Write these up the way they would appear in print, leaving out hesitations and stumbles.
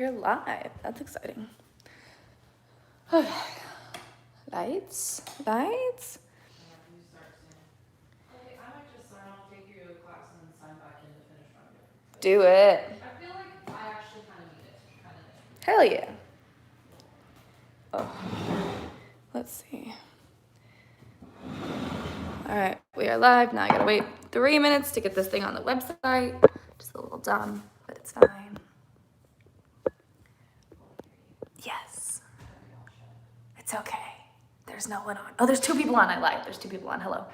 You're live. That's exciting. Okay. Lights. Okay, I might just sign off, take you to a class, and then sign back in to finish on different. Do it. I feel like I actually kind of need it. Hell yeah. Oh. Let's see. All right, we are live. Now I gotta wait 3 minutes to get this thing on the website. Just a little dumb, but it's fine. Yes. It's okay. There's no one on. Oh, there's 2 people on. I lied. There's 2 people on. Hello.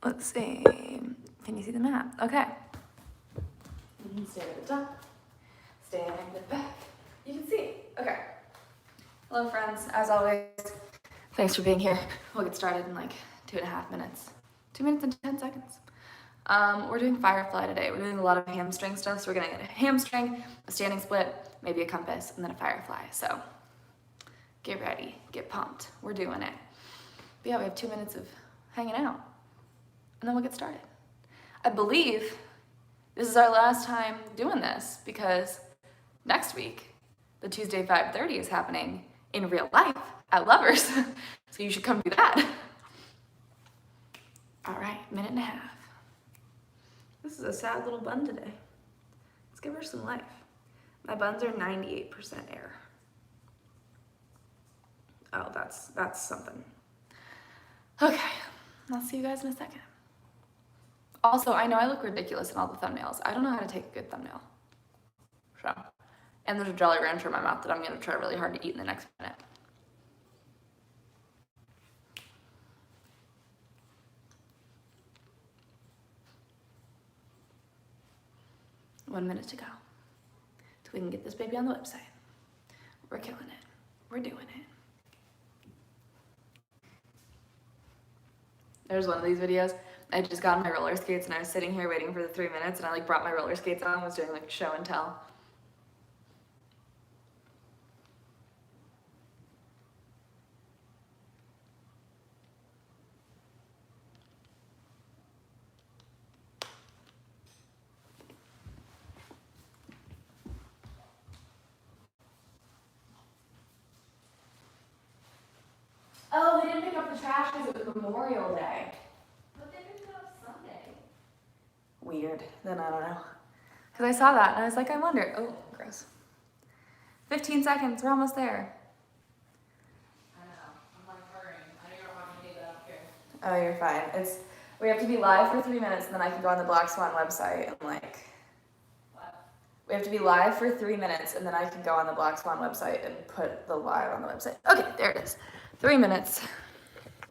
Let's see. Can you see the map? Okay. You can stay at the top. Stay at the back. You can see. Okay. Hello, friends. As always, thanks for being here. We'll get started in like 2.5 minutes. 2 minutes and 10 seconds. We're doing Firefly today. We're doing a lot of hamstring stuff. So we're gonna get a hamstring, a standing split, maybe a compass, and then a Firefly. So get ready, get pumped. We're doing it. But yeah, we have 2 minutes of hanging out, and then we'll get started. I believe this is our last time doing this because next week, the Tuesday 5:30 is happening in real life at Lovers. So you should come do that. All right, 1.5 minutes. This is a sad little bun today. Let's give her some life. My buns are 98% air. Oh, that's something. Okay, I'll see you guys in a second. Also, I know I look ridiculous in all the thumbnails. I don't know how to take a good thumbnail. So, and there's a Jolly Rancher in my mouth that I'm gonna try really hard to eat in the next minute. One minute to go. So we can get this baby on the website. We're killing it. We're doing it. There's one of these videos. I just got on my roller skates and I was sitting here waiting for the 3 minutes and I like brought my roller skates on and was doing like show and tell. Oh, they didn't pick up the trash because it was Memorial Day. But they picked it up Sunday. Weird. Then I don't know. Because I saw that and I was like, I wonder. Oh, gross. 15 seconds. We're almost there. I know. I'm like hurrying. I know you're not going to that up here. Oh, you're fine. We have to be live for 3 minutes and then I can go on the Black Swan website and like. What? We have to be live for 3 minutes and then I can go on the Black Swan website and put the live on the website. Okay, there it is. 3 minutes.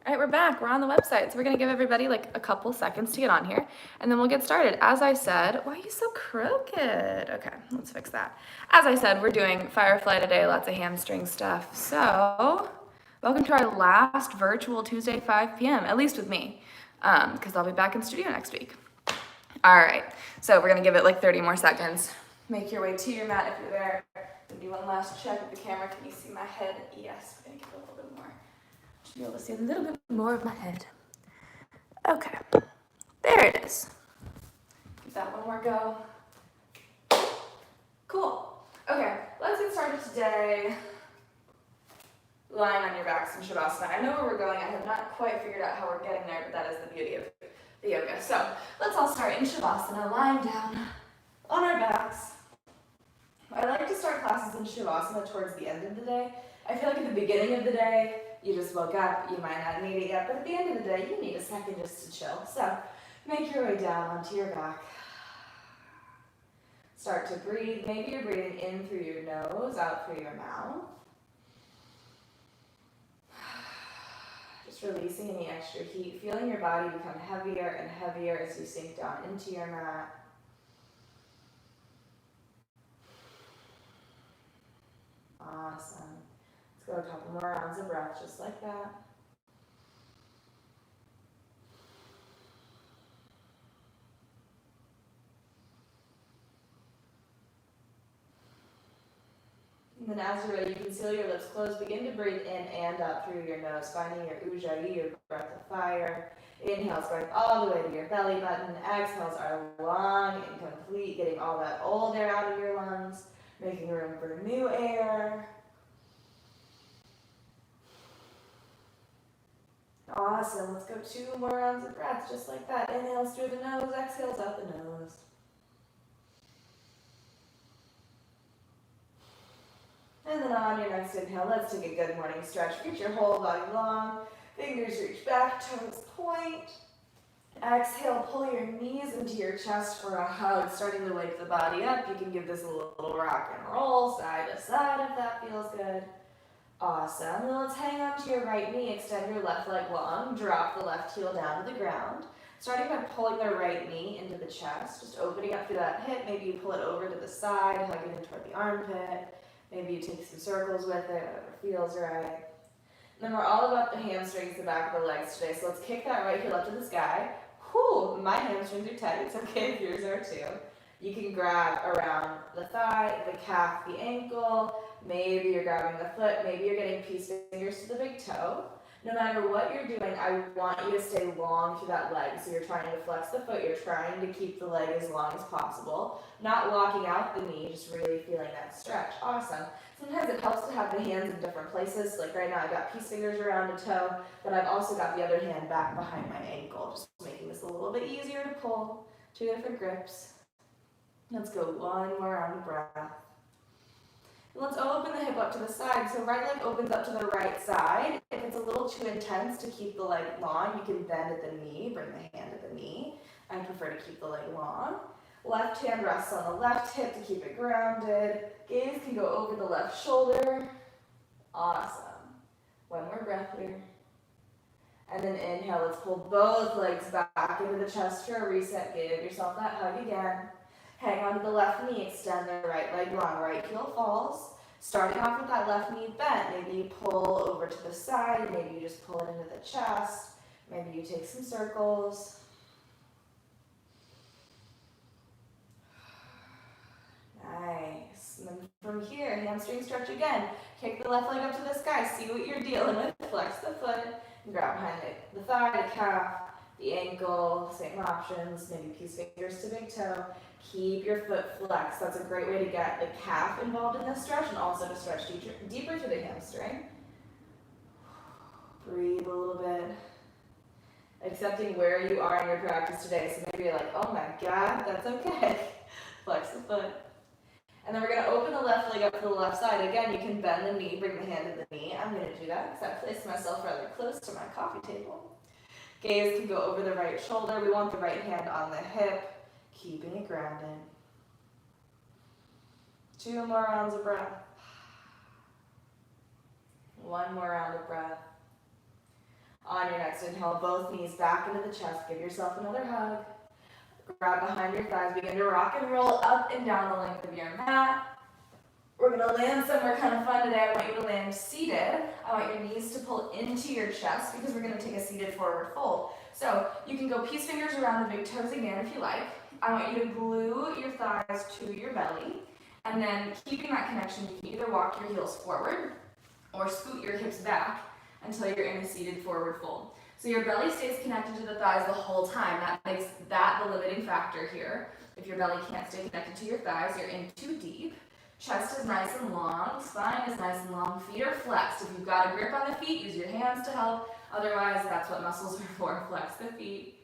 All right, we're back. We're on the website. So we're going to give everybody like a couple seconds to get on here and then we'll get started. As I said, why are you so crooked? Okay, let's fix that. As I said, we're doing Firefly today, lots of hamstring stuff. So welcome to our last virtual Tuesday, 5 p.m., at least with me, because I'll be back in studio next week. All right, so we're going to give it like 30 more seconds. Make your way to your mat if you're there. Do one last check with the camera. Can you see my head? Yes, we're going to give it a little bit more. Should be able to see a little bit more of my head. Okay, there it is. Give that one more go. Cool. Okay, let's get started today. Lying on your backs in Shavasana. I know where we're going. I have not quite figured out how we're getting there, but that is the beauty of the yoga. So let's all start in Shavasana, lying down on our backs. I like to start classes in Shavasana towards the end of the day. I feel like at the beginning of the day, you just woke up, you might not need it yet, but at the end of the day, you need a second just to chill. So make your way down onto your back. Start to breathe. Maybe you're breathing in through your nose, out through your mouth. Just releasing any extra heat, feeling your body become heavier and heavier as you sink down into your mat. Awesome. Let's go a couple more rounds of breath just like that. And then as you're ready, you can seal your lips closed. Begin to breathe in and out through your nose, finding your ujjayi, your breath of fire. Inhales going all the way to your belly button. Exhales are long and complete, getting all that old air out of your lungs. Making room for new air. Awesome. Let's go 2 more rounds of breath, just like that. Inhales through the nose, exhales out the nose. And then on your next inhale, let's take a good morning stretch. Reach your whole body long. Fingers reach back, toes point. Exhale, pull your knees into your chest for a hug, starting to wake the body up. You can give this a little rock and roll, side to side if that feels good. Awesome. Then let's hang on to your right knee, extend your left leg long, drop the left heel down to the ground. Starting by pulling the right knee into the chest, just opening up through that hip. Maybe you pull it over to the side, hugging in toward the armpit. Maybe you take some circles with it, whatever feels right. And then we're all about the hamstrings, the back of the legs today. So let's kick that right heel up to the sky. Whew, my hamstrings are tight. It's okay if yours are too. You can grab around the thigh, the calf, the ankle. Maybe you're grabbing the foot. Maybe you're getting peace fingers to the big toe. No matter what you're doing, I want you to stay long through that leg. So you're trying to flex the foot. You're trying to keep the leg as long as possible. Not locking out the knee, just really feeling that stretch. Awesome. Sometimes it helps to have the hands in different places. Like right now, I've got peace fingers around the toe, but I've also got the other hand back behind my ankle, just making this a little bit easier to pull. 2 different grips. Let's go 1 more round of breath. And let's open the hip up to the side. So right leg opens up to the right side. If it's a little too intense to keep the leg long, you can bend at the knee, bring the hand at the knee. I prefer to keep the leg long. Left hand rests on the left hip to keep it grounded. Gaze can go over the left shoulder. Awesome. 1 more breath here. And then inhale, let's pull both legs back into the chest for a reset. Give yourself that hug again. Hang on to the left knee, extend the right leg long, right heel falls. Starting off with that left knee bent, maybe you pull over to the side, maybe you just pull it into the chest, maybe you take some circles. Nice. And then from here, hamstring stretch again. Kick the left leg up to the sky, see what you're dealing with. Flex the foot, and grab behind the thigh, the calf, the ankle, same options, maybe peace fingers to big toe. Keep your foot flexed. That's a great way to get the calf involved in this stretch and also to stretch deeper through the hamstring. Breathe a little bit. Accepting where you are in your practice today. So maybe you're like, oh my God, that's okay. Flex the foot. And then we're going to open the left leg up to the left side. Again, you can bend the knee, bring the hand to the knee. I'm going to do that because I placed myself rather close to my coffee table. Gaze can go over the right shoulder. We want the right hand on the hip, keeping it grounded. 2 more rounds of breath. 1 more round of breath. On your next inhale, both knees back into the chest. Give yourself another hug. Grab behind your thighs. Begin to rock and roll up and down the length of your mat. We're going to land somewhere kind of fun today. I want you to land seated. I want your knees to pull into your chest because we're going to take a seated forward fold. So you can go peace fingers around the big toes again if you like. I want you to glue your thighs to your belly. And then keeping that connection, you can either walk your heels forward or scoot your hips back until you're in a seated forward fold. So your belly stays connected to the thighs the whole time. That makes that the limiting factor here. If your belly can't stay connected to your thighs, you're in too deep. Chest is nice and long, spine is nice and long, feet are flexed. If you've got a grip on the feet, use your hands to help. Otherwise, that's what muscles are for, flex the feet.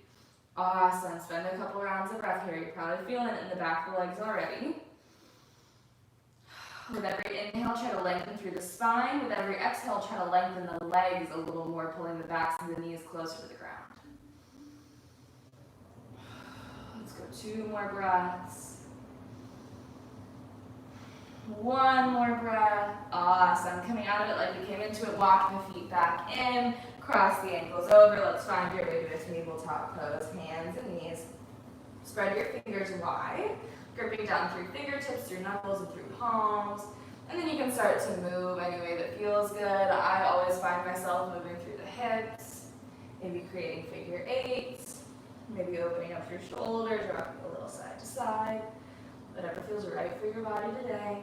Awesome, spend a couple rounds of breath here. You're probably feeling it in the back of the legs already. With every inhale, try to lengthen through the spine. With every exhale, try to lengthen the legs a little more, pulling the backs and the knees closer to the ground. Let's go 2 more breaths. 1 more breath. Awesome. Coming out of it like we came into it, walk the feet back in, cross the ankles over. Let's find your way to a tabletop pose, hands and knees. Spread your fingers wide, gripping down through fingertips, through knuckles, and through palms. And then you can start to move any way that feels good. I always find myself moving through the hips, maybe creating figure 8s, maybe opening up your shoulders, rocking a little side to side. Whatever feels right for your body today.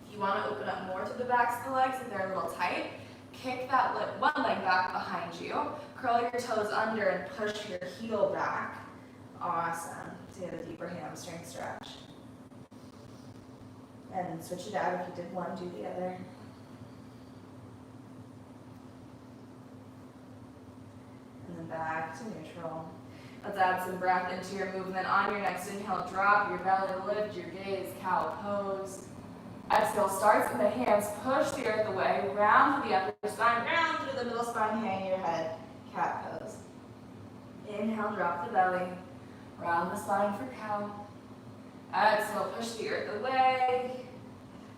If you want to open up more to the backs of the legs, if they're a little tight, kick that one leg back behind you, curl your toes under and push your heel back. Awesome. To get a deeper hamstring stretch. And then switch it out. If you did one, do the other. And then back to neutral. Let's add some breath into your movement. On your next inhale, drop your belly, lift your gaze, cow pose. Exhale, starts in the hands, push the earth away, round to the upper spine, Round through the middle spine, hang your head, cat pose. inhale, drop the belly, round the spine for cow. Exhale, push the earth away.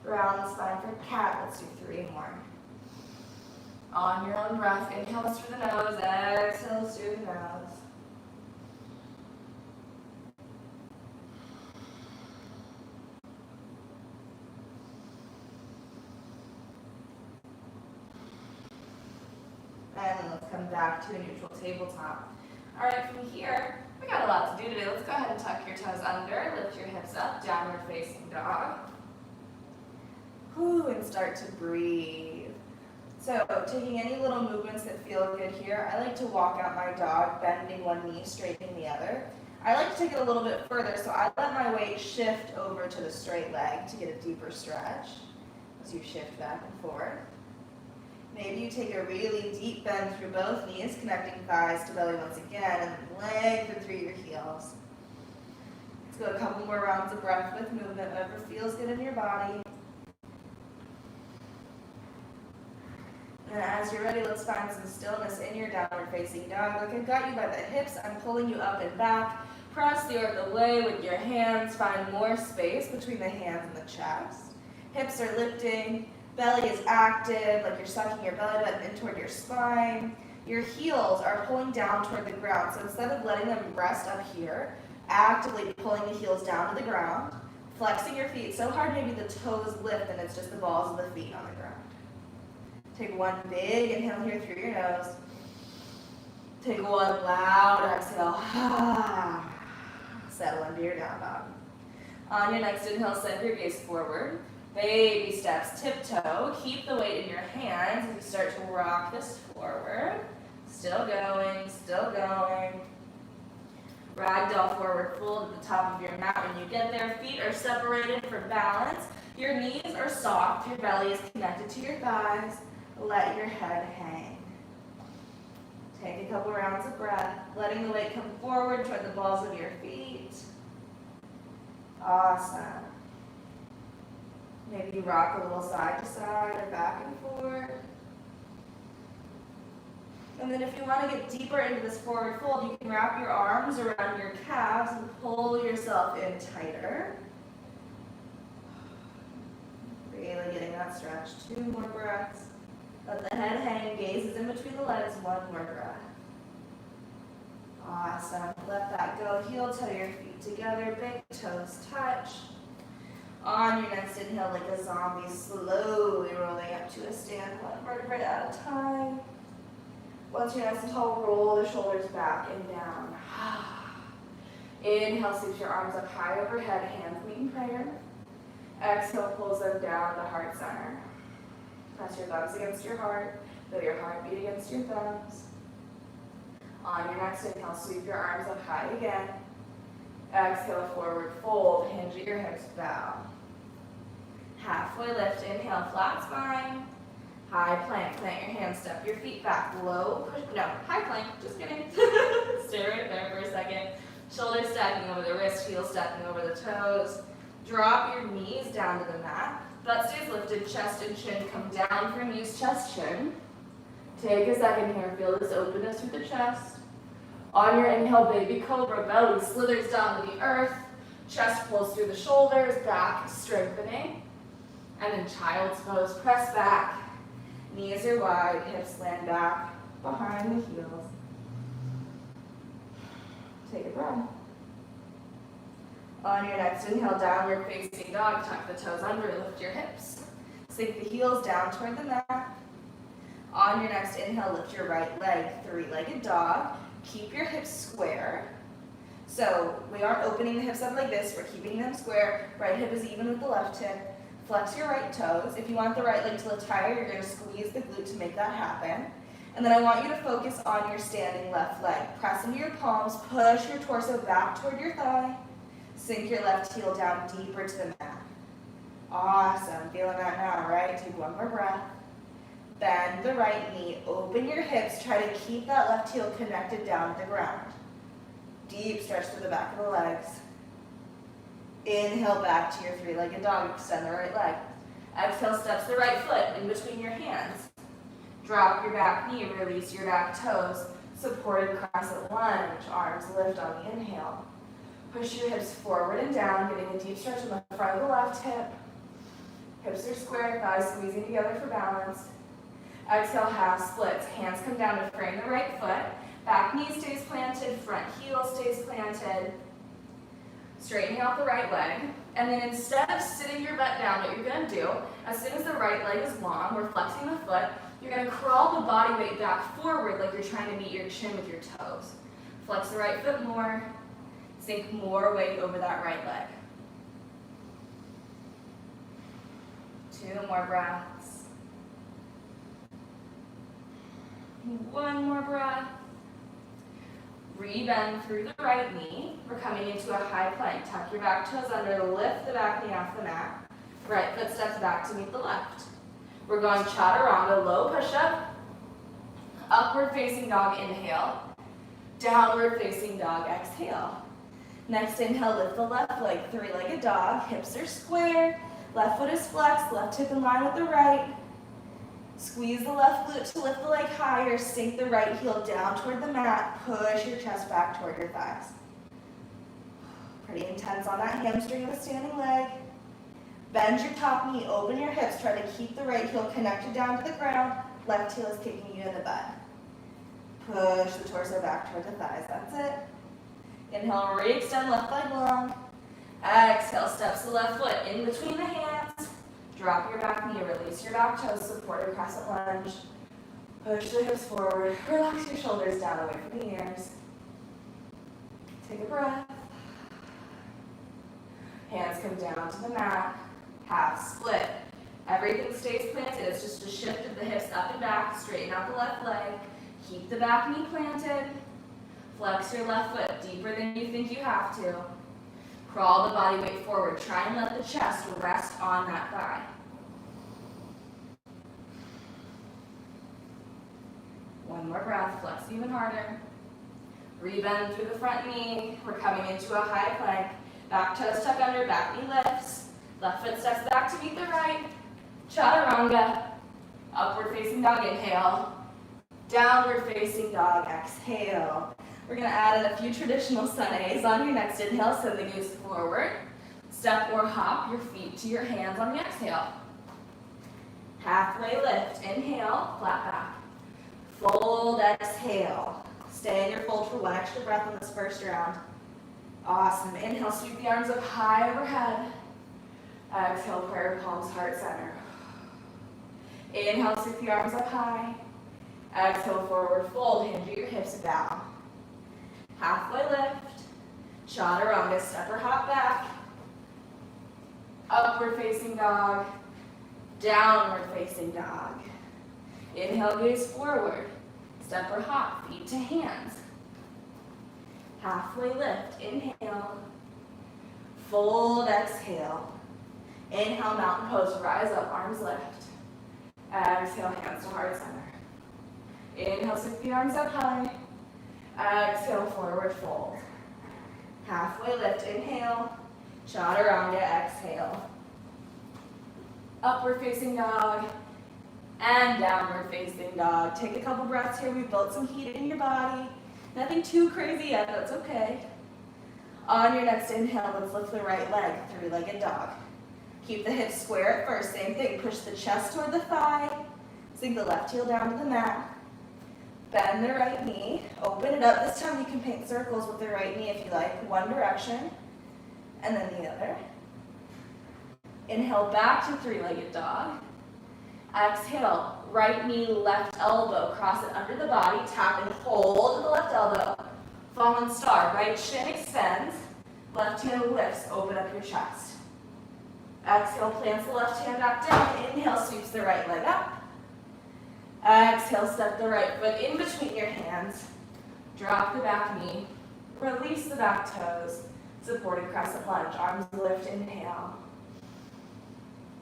Round the spine for cat. Let's do 3 more. On your own breath, inhales through the nose, Exhales through the nose. And then let's come back to a neutral tabletop. All right, from here, we got a lot to do today. Let's go ahead and tuck your toes under, lift your hips up, downward facing dog. Whew, and start to breathe. So, taking any little movements that feel good here, I like to walk out my dog, bending one knee, straightening the other. I like to take it a little bit further, so I let my weight shift over to the straight leg to get a deeper stretch as you shift back and forth. Maybe you take a really deep bend through both knees, connecting thighs to belly once again, and lengthen through your heels. Let's go a couple more rounds of breath with movement, whatever feels good in your body. And as you're ready, let's find some stillness in your downward facing dog. Like I've got you by the hips, I'm pulling you up and back. Press the earth away with your hands. Find more space between the hands and the chest. Hips are lifting. Belly is active, like you're sucking your belly button in toward your spine. Your heels are pulling down toward the ground. So instead of letting them rest up here, actively pulling the heels down to the ground, flexing your feet so hard maybe the toes lift and it's just the balls of the feet on the ground. Take one big inhale here through your nose. Take one loud exhale. Settle into your down dog. On your next inhale, send your gaze forward. Baby steps, tiptoe. Keep the weight in your hands as you start to rock this forward. Still going, still going. Ragdoll forward fold at the top of your mat. When you get there, feet are separated for balance. Your knees are soft. Your belly is connected to your thighs. Let your head hang. Take a couple rounds of breath, letting the weight come forward toward the balls of your feet. Awesome. Maybe you rock a little side to side or back and forth. And then if you want to get deeper into this forward fold, you can wrap your arms around your calves and pull yourself in tighter. Really getting that stretch. 2 more breaths. Let the head hang, gaze is in between the legs, 1 more breath. Awesome. Let that go. Heel toe your feet together, big toes touch. On your next inhale, like a zombie, slowly rolling up to a stand, 1 vertebrae at a time. Once you're nice and tall, roll the shoulders back and down. Inhale, sweep your arms up high overhead, hands meet in prayer. Exhale, pulls them down to heart center. Press your thumbs against your heart, feel your heartbeat against your thumbs. On your next inhale, sweep your arms up high again. Exhale, forward fold, hinge at your hips, bow. Halfway lift, inhale, flat spine. High plank, plant your hands, step your feet back, low push, no, high plank, just kidding. Stay right there for a second. Shoulders stacking over the wrist, heels stacking over the toes. Drop your knees down to the mat. Butt stays lifted, chest and chin come down for knees, chest, chin. Take a second here, feel this openness through the chest. On your inhale, baby cobra, belly slithers down to the earth. Chest pulls through the shoulders, back strengthening. And in child's pose, press back. Knees are wide, hips land back behind the heels. Take a breath. On your next inhale, downward facing dog, tuck the toes under, lift your hips. Sink the heels down toward the mat. On your next inhale, lift your right leg, 3-legged dog. Keep your hips square. So we aren't opening the hips up like this, we're keeping them square. Right hip is even with the left hip. Flex your right toes. If you want the right leg to lift higher, you're going to squeeze the glute to make that happen. And then I want you to focus on your standing left leg. Press into your palms, push your torso back toward your thigh. Sink your left heel down deeper to the mat. Awesome. Feeling that now, right? Take one more breath. Bend the right knee. Open your hips. Try to keep that left heel connected down to the ground. Deep stretch through the back of the legs. Inhale back to your three-legged dog. Extend the right leg. Exhale, steps the right foot in between your hands. Drop your back knee. Release your back toes. Supported crescent lunge. Arms lift on the inhale. Push your hips forward and down, getting a deep stretch in the front of the left hip. Hips are square, thighs squeezing together for balance. Exhale, half splits. Hands come down to frame the right foot. Back knee stays planted, front heel stays planted. Straightening out the right leg. And then instead of sitting your butt down, what you're going to do, as soon as the right leg is long, we're flexing the foot, you're going to crawl the body weight back forward like you're trying to meet your chin with your toes. Flex the right foot more. Sink more weight over that right leg. 2 more breaths. 1 more breath. Rebend through the right knee. We're coming into a high plank. Tuck your back toes under, lift the back knee off the mat. Right foot steps back to meet the left. We're going chaturanga, low push-up. Upward facing dog, inhale. Downward facing dog, exhale. Next inhale, lift the left leg, three-legged dog. Hips are square. Left foot is flexed, left hip in line with the right. Squeeze the left glute to lift the leg higher. Sink the right heel down toward the mat. Push your chest back toward your thighs. Pretty intense on that hamstring of the standing leg. Bend your top knee, open your hips. Try to keep the right heel connected down to the ground. Left heel is kicking you in the butt. Push the torso back toward the thighs. That's it. Inhale, re-extend left leg long. Exhale, steps the left foot in between the hands. Drop your back knee, release your back toes, support your crescent lunge. Push the hips forward, relax your shoulders down away from the ears. Take a breath. Hands come down to the mat, half split. Everything stays planted, it's just a shift of the hips up and back, straighten out the left leg. Keep the back knee planted. Flex your left foot deeper than you think you have to. Crawl the body weight forward. Try and let the chest rest on that thigh. One more breath. Flex even harder. Rebend through the front knee. We're coming into a high plank. Back toes tuck under, back knee lifts. Left foot steps back to meet the right. Chaturanga. Upward facing dog, inhale. Downward facing dog, exhale. We're going to add in a few traditional sunays on your next inhale. Send the goose forward. Step or hop your feet to your hands on the exhale. Halfway lift. Inhale, flat back. Fold, exhale. Stay in your fold for 1 extra breath on this first round. Awesome. Inhale, sweep the arms up high overhead. Exhale, prayer palms, heart center. Inhale, sweep the arms up high. Exhale, forward fold. Hinge your hips down. Halfway lift. Chaturanga, step or hop back. Upward facing dog. Downward facing dog. Inhale, gaze forward. Step or hop, feet to hands. Halfway lift. Inhale. Fold, exhale. Inhale, mountain pose, rise up, arms lift. Exhale, hands to heart center. Inhale, sweep the arms up high. Exhale, forward fold. Halfway lift, inhale. Chaturanga, exhale. Upward facing dog and downward facing dog. Take a couple breaths here. We've built some heat in your body. Nothing too crazy yet, that's okay. On your next inhale, let's lift the right leg, three-legged dog. Keep the hips square at first. Same thing, push the chest toward the thigh. Sink the left heel down to the mat. Bend the right knee, open it up. This time you can paint circles with the right knee if you like. One direction, and then the other. Inhale back to three-legged dog. Exhale, right knee, left elbow. Cross it under the body, tap and hold the left elbow. Fallen star, right shin extends. Left hand lifts, open up your chest. Exhale, plants the left hand back down. Inhale, sweeps the right leg up. Exhale, step the right foot in between your hands. Drop the back knee. Release the back toes. Supported crescent lunge. Arms lift, inhale.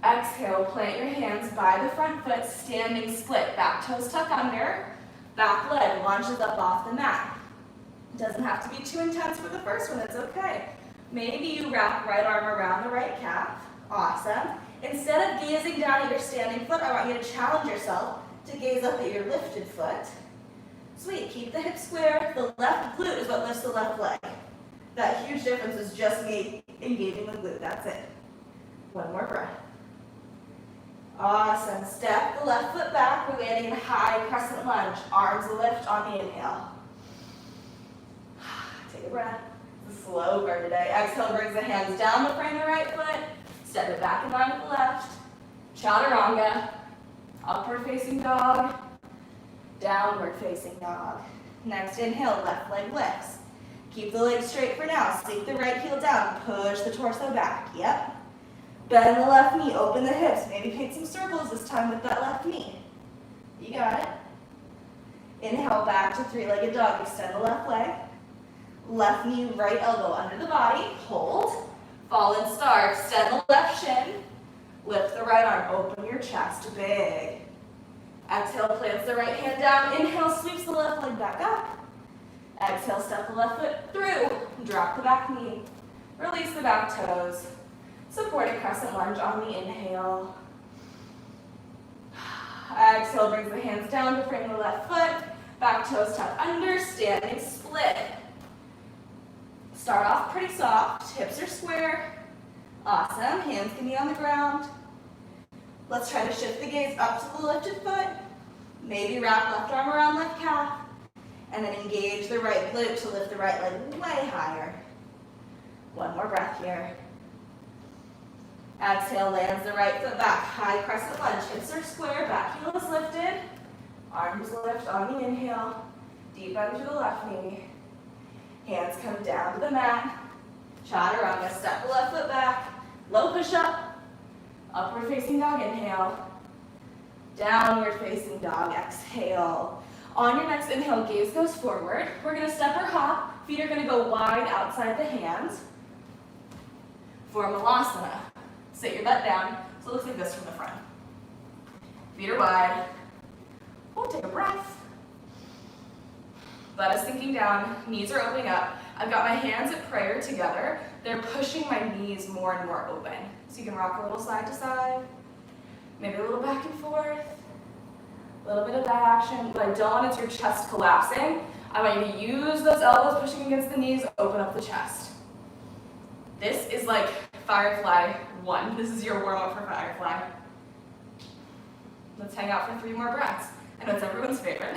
Exhale, plant your hands by the front foot, standing split. Back toes tuck under, back leg launches up off the mat. Doesn't have to be too intense for the first one, it's okay. Maybe you wrap right arm around the right calf. Awesome. Instead of gazing down at your standing foot, I want you to challenge yourself to gaze up at your lifted foot. Sweet, keep the hips square. The left glute is what lifts the left leg. That huge difference is just me engaging the glute, that's it. One more breath. Awesome, step the left foot back, we're landing in high crescent lunge. Arms lift on the inhale. Take a breath. It's a slow burn today. Exhale, brings the hands down the frame of the right foot. Step it back in line with the left. Chaturanga. Upward facing dog. Downward facing dog. Next inhale, left leg lifts. Keep the legs straight for now. Sink the right heel down. Push the torso back. Yep. Bend the left knee. Open the hips. Maybe paint some circles this time with that left knee. You got it. Inhale back to three-legged dog. Extend the left leg. Left knee, right elbow under the body. Hold. Fallen star. Extend the left shin. Lift the right arm. Open your chest. Big. Exhale, plants the right hand down. Inhale, sweeps the left leg back up. Exhale, step the left foot through. Drop the back knee. Release the back toes. Supported crescent lunge on the inhale. Exhale, brings the hands down to frame the left foot. Back toes tuck under, standing split. Start off pretty soft. Hips are square. Awesome. Hands can be on the ground. Let's try to shift the gaze up to the lifted foot. Maybe wrap left arm around left calf. And then engage the right glute to lift the right leg way higher. One more breath here. Exhale, lands the right foot back. High crescent lunge. Hips are square. Back heel is lifted. Arms lift on the inhale. Deep bend to the left knee. Hands come down to the mat. Chaturanga. Step the left foot back. Low push up. Upward facing dog. Inhale. Downward facing dog. Exhale. On your next inhale, gaze goes forward. We're going to step or hop. Feet are going to go wide outside the hands. For Malasana. Sit your butt down, so it looks like this from the front. Feet are wide. Oh, take a breath. Butt is sinking down, knees are opening up. I've got my hands at prayer together. They're pushing my knees more and more open. So you can rock a little side to side, maybe a little back and forth, a little bit of that action. What I don't want is your chest collapsing. I want you to use those elbows pushing against the knees, open up the chest. This is like Firefly 1. This is your warm-up for Firefly. Let's hang out for 3 more breaths. I know it's everyone's favorite.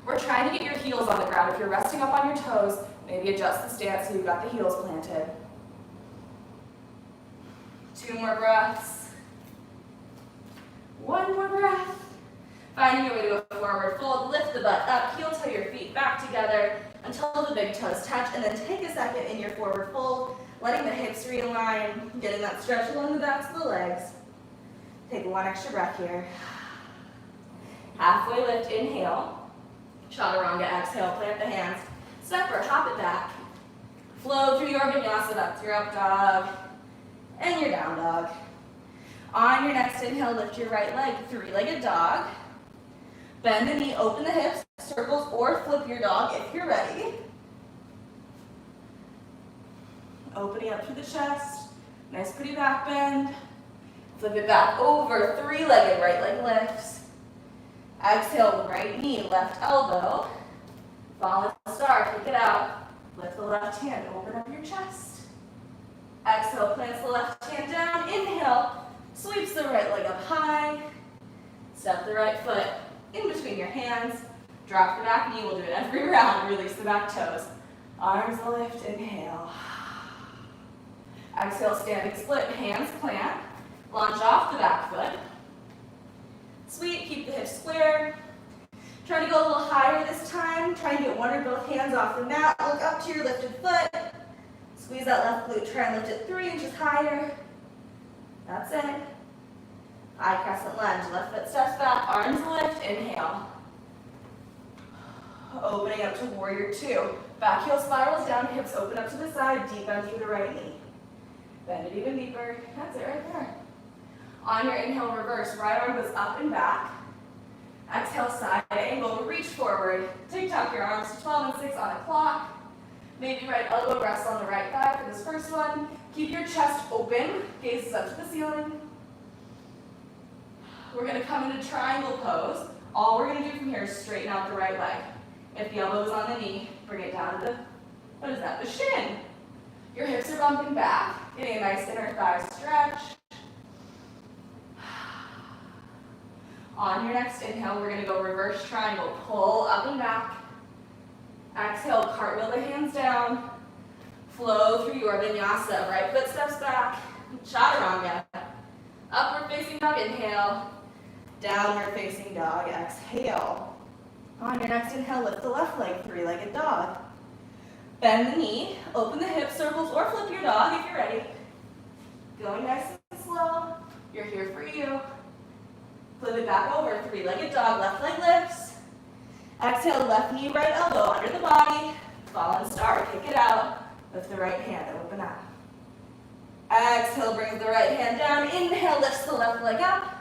We're trying to get your heels on the ground. If you're resting up on your toes, maybe adjust the stance so you've got the heels planted. 2 more breaths. 1 more breath. Finding your way to a forward fold. Lift the butt up. Heel toe your feet back together until the big toes touch. And then take a second in your forward fold. Letting the hips realign, getting that stretch along the backs of the legs. Take 1 extra breath here. Halfway lift, inhale. Chaturanga, exhale, plant the hands. Step or hop it back. Flow through your vinyasa up to your up dog and your down dog. On your next inhale, lift your right leg, 3-legged dog. Bend the knee, open the hips, circles or flip your dog if you're ready. Opening up through the chest, nice pretty back bend. Flip it back over, 3-legged right leg lifts. Exhale, right knee, left elbow. Fallen star, kick it out. Lift the left hand, open up your chest. Exhale, plants the left hand down. Inhale, sweeps the right leg up high. Step the right foot in between your hands. Drop the back knee, we'll do it every round. Release the back toes. Arms lift, inhale. Exhale, standing split, hands plant. Launch off the back foot. Sweet, keep the hips square. Try to go a little higher this time. Try and get 1 or both hands off the mat. Look up to your lifted foot. Squeeze that left glute. Try and lift it 3 inches higher. That's it. High crescent lunge. Left foot steps back. Arms lift. Inhale. Opening up to warrior 2. Back heel spirals down. Hips open up to the side. Deep bend through the right knee. Bend it even deeper. That's it right there. On your inhale, reverse. Right arm goes up and back. Exhale, side angle, reach forward. TikTok your arms to 12 and 6 on a clock. Maybe right elbow rests on the right thigh for this first one. Keep your chest open, gaze up to the ceiling. We're gonna come into triangle pose. All we're gonna do from here is straighten out the right leg. If the elbow is on the knee, bring it down to the, what is that, the shin. Your hips are bumping back, getting a nice inner thigh stretch. On your next inhale, we're gonna go reverse triangle. Pull up and back. Exhale, cartwheel the hands down. Flow through your vinyasa. Right foot steps back. Chaturanga. Upward facing dog, inhale. Downward facing dog, exhale. On your next inhale, lift the left leg, three-legged dog. Bend the knee, open the hips, circles, or flip your dog if you're ready. Going nice and slow. You're here for you. Flip it back over, three-legged dog, left leg lifts. Exhale, left knee, right elbow under the body. Fallen star, kick it out. Lift the right hand and open up. Exhale, brings the right hand down. Inhale, lifts the left leg up.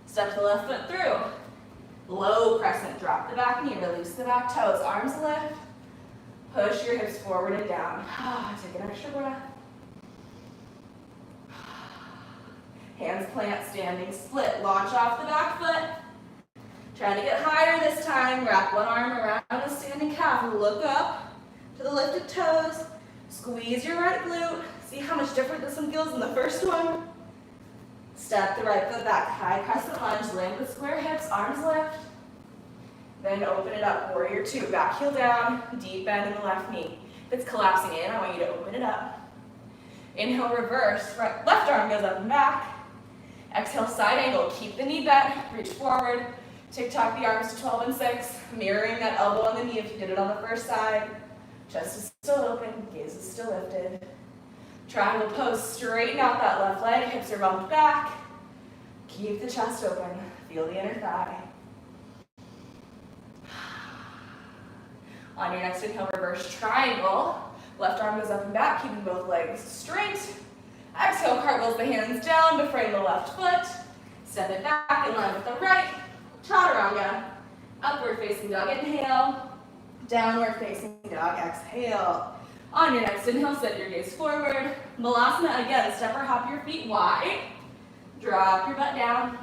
Step the left foot through. Low crescent, drop the back knee, release the back toes, arms lift. Push your hips forward and down. Take an extra breath. Hands plant, standing split. Launch off the back foot. Trying to get higher this time. Wrap one arm around the standing calf. Look up to the lifted toes. Squeeze your right glute. See how much different this one feels than the first one. Step the right foot back. High crescent lunge. Land with square hips. Arms lift. Then open it up. Warrior two. Back heel down. Deep bend in the left knee. If it's collapsing in, I want you to open it up. Inhale, reverse. Left arm goes up and back. Exhale, side angle. Keep the knee bent. Reach forward. TikTok the arms to 12 and 6. Mirroring that elbow on the knee if you did it on the first side. Chest is still open. Gaze is still lifted. Triangle pose. Straighten out that left leg. Hips are bumped back. Keep the chest open. Feel the inner thigh. On your next inhale, reverse triangle. Left arm goes up and back, keeping both legs straight. Exhale, cartwheels the hands down to frame the left foot. Step it back in line with the right. Chaturanga. Upward facing dog, inhale. Downward facing dog, exhale. On your next inhale, set your gaze forward. Malasana again, step or hop your feet wide. Drop your butt down.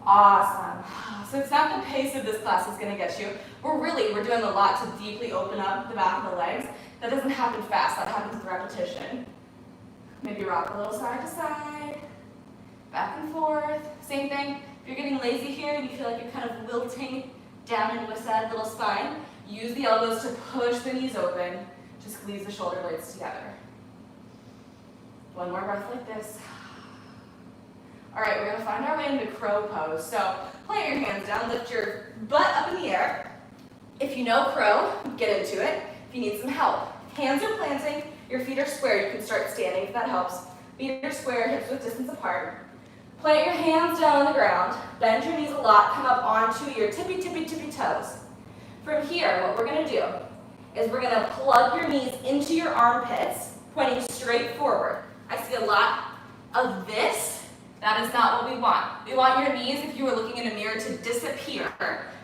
Awesome. So it's not the pace of this class is going to get you. We're doing a lot to deeply open up the back of the legs. That doesn't happen fast, that happens with repetition. Maybe rock a little side to side, back and forth. Same thing, if you're getting lazy here and you feel like you're kind of wilting down into a sad little spine, use the elbows to push the knees open, to squeeze the shoulder blades together. One more breath like this. All right, we're gonna find our way into crow pose. So plant your hands down, lift your butt up in the air. If you know crow, get into it. If you need some help, hands are planting, your feet are square. You can start standing if that helps. Feet are square, hips width distance apart. Plant your hands down on the ground, bend your knees a lot, come up onto your tippy toes. From here, what we're gonna do is we're gonna plug your knees into your armpits, pointing straight forward. I see a lot of this. That is not what we want. We want your knees, if you were looking in a mirror, to disappear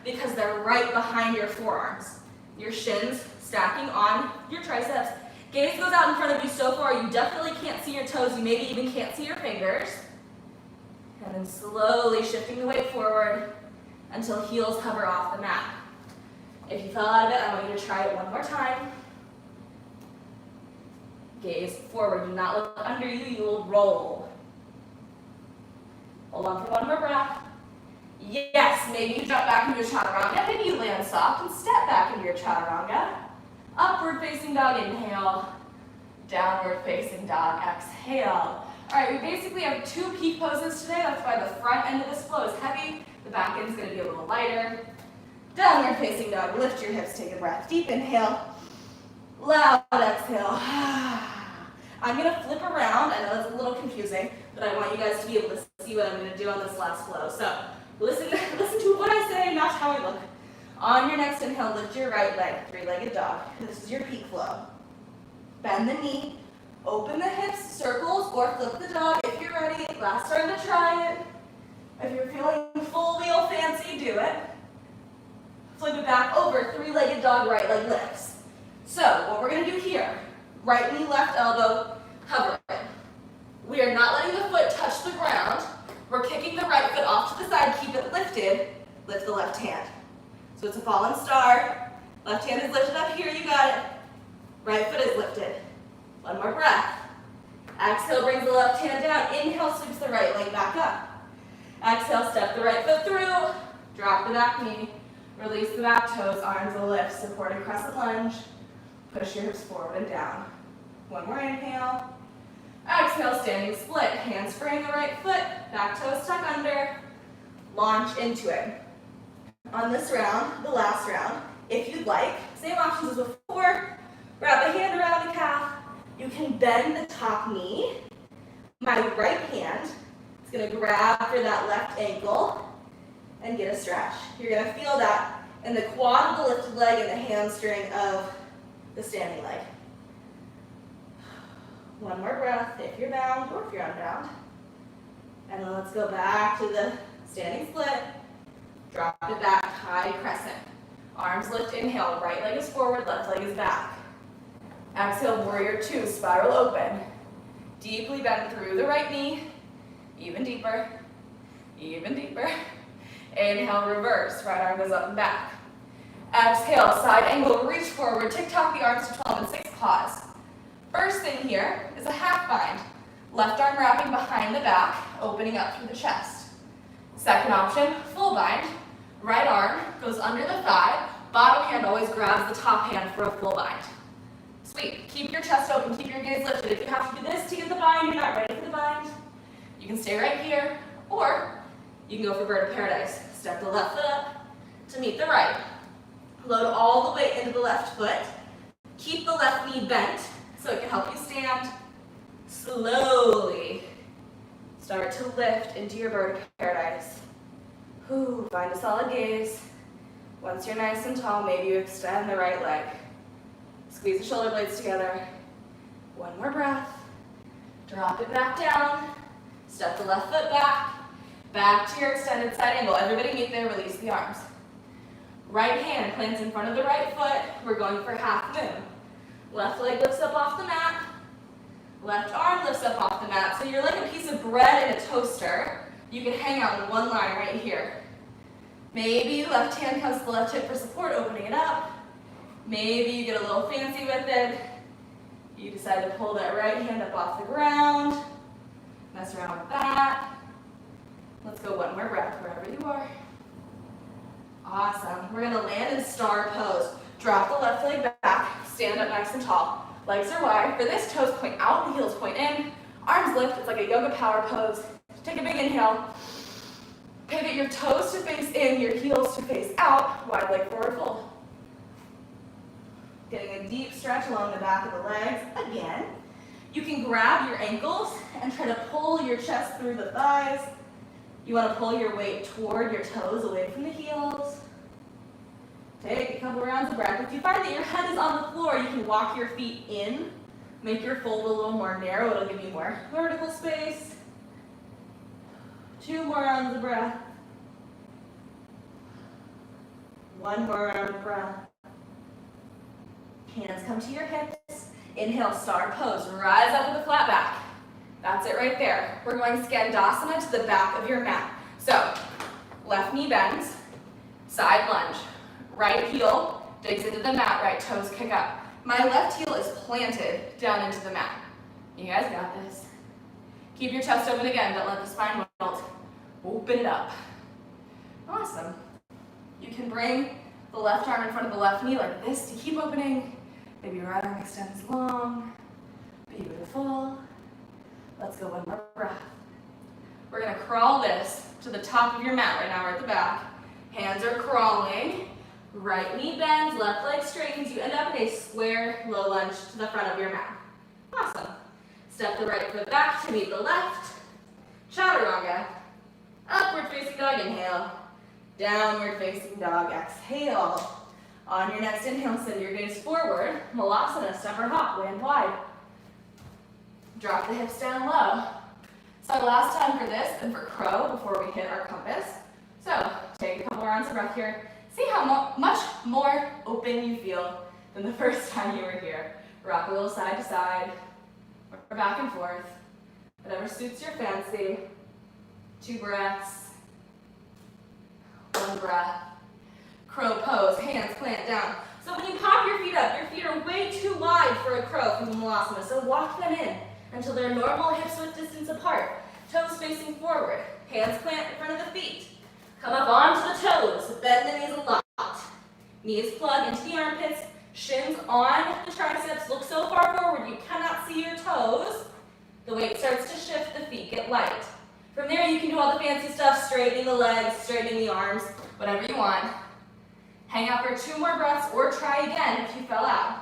because they're right behind your forearms. Your shins stacking on your triceps. Gaze goes out in front of you so far you definitely can't see your toes. You maybe even can't see your fingers. And then slowly shifting the weight forward until heels hover off the mat. If you fell out of it, I want you to try it one more time. Gaze forward. Do not look under you. You will roll. Hold on for one more breath. Yes, maybe you jump back into your chaturanga. Maybe you land soft and step back into your chaturanga. Upward facing dog, inhale. Downward facing dog, exhale. All right, we basically have two peak poses today. That's why the front end of this flow is heavy. The back end is going to be a little lighter. Downward facing dog, lift your hips, take a breath. Deep inhale, loud exhale. I'm going to flip around. I know it's a little confusing, but I want you guys to be able to see what I'm going to do on this last flow. So listen to what I say, not how I look. On your next inhale, lift your right leg, three-legged dog. This is your peak flow. Bend the knee, open the hips, circles, or flip the dog if you're ready. last time to try it. If you're feeling full wheel fancy, do it. Flip it back over, three-legged dog, right leg lifts. So what we're gonna do here, right knee, left elbow, hover it. We are not letting the foot touch the ground. We're kicking the right foot off to the side, keep it lifted, lift the left hand. So it's a fallen star. Left hand is lifted up here, you got it. Right foot is lifted. One more breath. Exhale, brings the left hand down. Inhale, sweeps the right leg back up. Exhale, step the right foot through. Drop the back knee. Release the back toes, arms will lift. Supported crescent lunge. Push your hips forward and down. One more inhale. Exhale, standing split. Hands frame the right foot. Back toes tuck under. Launch into it. On this round, the last round, if you'd like, same options as before. Wrap a hand around the calf. You can bend the top knee. My right hand is going to grab for that left ankle and get a stretch. You're going to feel that in the quad of the lifted leg and the hamstring of the standing leg. One more breath if you're bound or if you're unbound. And then let's go back to the standing split. Drop it back, high crescent. Arms lift, inhale, right leg is forward, left leg is back. Exhale, warrior two, spiral open. Deeply bend through the right knee, even deeper, even deeper. Inhale, reverse, right arm goes up and back. Exhale, side angle, reach forward, tick-tock the arms to 12 and 6, pause. First thing here is a half bind. Left arm wrapping behind the back, opening up through the chest. Second option, full bind. Right arm goes under the thigh, bottom hand always grabs the top hand for a full bind. Sweet, keep your chest open, keep your gaze lifted. If you have to do this to get the bind, you're not ready for the bind, you can stay right here, or you can go for bird of paradise. Step the left foot up to meet the right. Load all the weight into the left foot. Keep the left knee bent so it can help you stand. Slowly start to lift into your bird of paradise. Find a solid gaze. Once you're nice and tall, maybe you extend the right leg. Squeeze the shoulder blades together. One more breath. Drop it back down. Step the left foot back. Back to your extended side angle. Everybody meet there, release the arms. Right hand plants in front of the right foot. We're going for half moon. Left leg lifts up off the mat. Left arm lifts up off the mat. So you're like a piece of bread in a toaster. You can hang out in one line right here. Maybe left hand comes to the left hip for support, opening it up. Maybe you get a little fancy with it. You decide to pull that right hand up off the ground. Mess around with that. Let's go one more breath wherever you are. Awesome. We're going to land in star pose. Drop the left leg back. Stand up nice and tall. Legs are wide. For this, toes point out, the heels point in. Arms lift. It's like a yoga power pose. Take a big inhale. Pivot your toes to face in, your heels to face out. Wide leg forward fold. Getting a deep stretch along the back of the legs. Again, you can grab your ankles and try to pull your chest through the thighs. You want to pull your weight toward your toes, away from the heels. Take a couple rounds of breath. If you find that your head is on the floor, you can walk your feet in. Make your fold a little more narrow. It'll give you more vertical space. 2 more rounds of breath. 1 more round of breath. Hands come to your hips. Inhale, star pose. Rise up with a flat back. That's it right there. We're going Skandasana to the back of your mat. So, left knee bends, side lunge. Right heel digs into the mat, right toes kick up. My left heel is planted down into the mat. You guys got this. Keep your chest open again, don't let the spine melt. Open it up. Awesome. You can bring the left arm in front of the left knee like this to keep opening. Maybe your right arm extends long. Beautiful. Let's go one more breath. We're going to crawl this to the top of your mat. Right now we're at the back. Hands are crawling. Right knee bends, left leg straightens. You end up in a square low lunge to the front of your mat. Awesome. Step the right foot back to meet the left. Chaturanga. Upward facing dog, inhale. Downward facing dog, exhale. On your next inhale, send your gaze forward. Malasana, step or hop, land wide. Drop the hips down low. our last time for this and for crow before we hit our compass. So take a couple rounds of breath here. See how much more open you feel than the first time you were here. Rock a little side to side, or back and forth, whatever suits your fancy. 2 breaths, 1 breath. Crow pose, hands plant down. So when you pop your feet up, your feet are way too wide for a crow from the Malasana. So walk them in until they're normal hips width distance apart. Toes facing forward, hands plant in front of the feet. Come up onto the toes, bend the knees a lot. Knees plug into the armpits, shins on the triceps. Look so far forward you cannot see your toes. The weight starts to shift, the feet get light. From there you can do all the fancy stuff, straightening the legs, straightening the arms, whatever you want. Hang out for 2 more breaths or try again if you fell out.